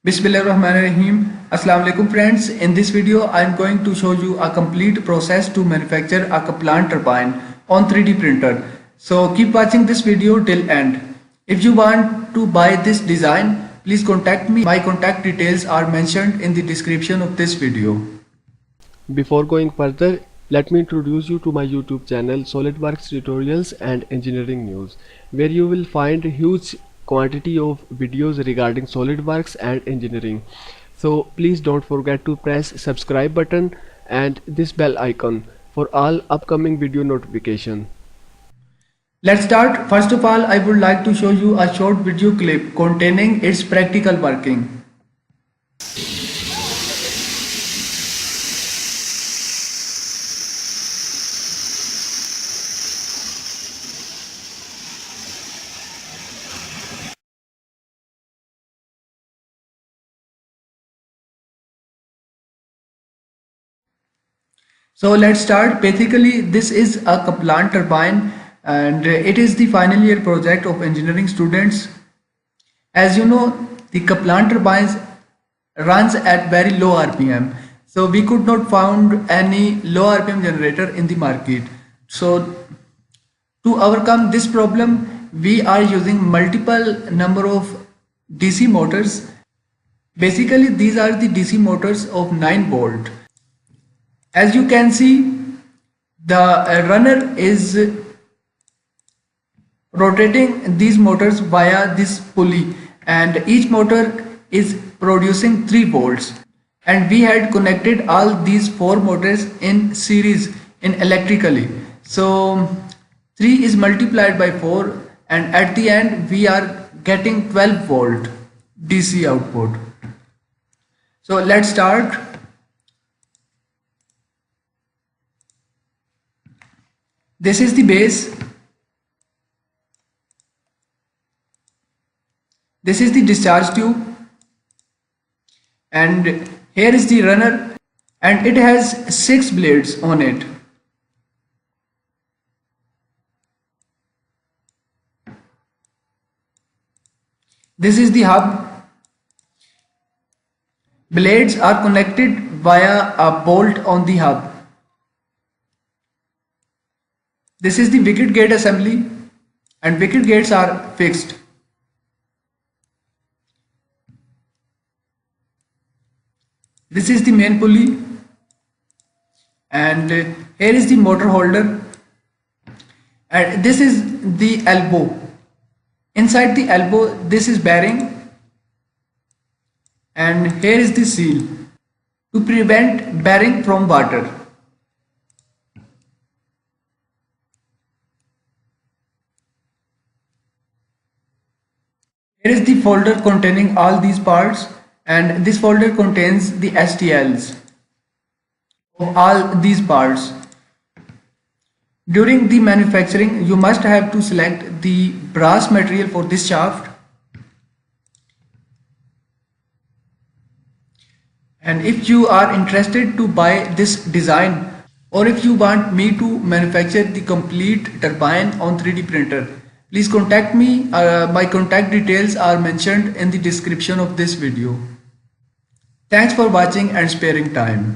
Bismillahirrahmanirrahim. Assalamu alaikum friends. In this video I am going to show you a complete process to manufacture a Kaplan turbine on 3D printer. So keep watching this video till end. If you want to buy this design, please contact me. My contact details are mentioned in the description of this video. Before going further, let me introduce you to my YouTube channel SolidWorks Tutorials and Engineering News, where you will find huge quantity of videos regarding SolidWorks and engineering. So please don't forget to press subscribe button and this bell icon for all upcoming video notification. Let's start. First of all, I would like to show you a short video clip containing its practical working. So let's start. Basically, this is a Kaplan turbine and it is the final year project of engineering students. As you know, the Kaplan turbines runs at very low RPM. So we could not find any low RPM generator in the market. So to overcome this problem, we are using multiple number of DC motors. Basically, these are the DC motors of 9 volt. As you can see, the runner is rotating these motors via this pulley, and each motor is producing 3 volts, and we had connected all these 4 motors in series in electrically. So 3 is multiplied by 4, and at the end we are getting 12 volt DC output. So let's start. This is the base. This is the discharge tube, and here is the runner, and it has 6 blades on it. This is the hub. Blades are connected via a bolt on the hub. This is the wicket gate assembly, and wicket gates are fixed. This is the main pulley, and here is the motor holder, and this is the elbow. Inside the elbow, this is bearing, and here is the seal to prevent bearing from water. Here is the folder containing all these parts, and this folder contains the STLs of all these parts. During the manufacturing, you must have to select the brass material for this shaft. And if you are interested to buy this design, or if you want me to manufacture the complete turbine on 3D printer, please contact me. My contact details are mentioned in the description of this video. Thanks for watching and sparing time.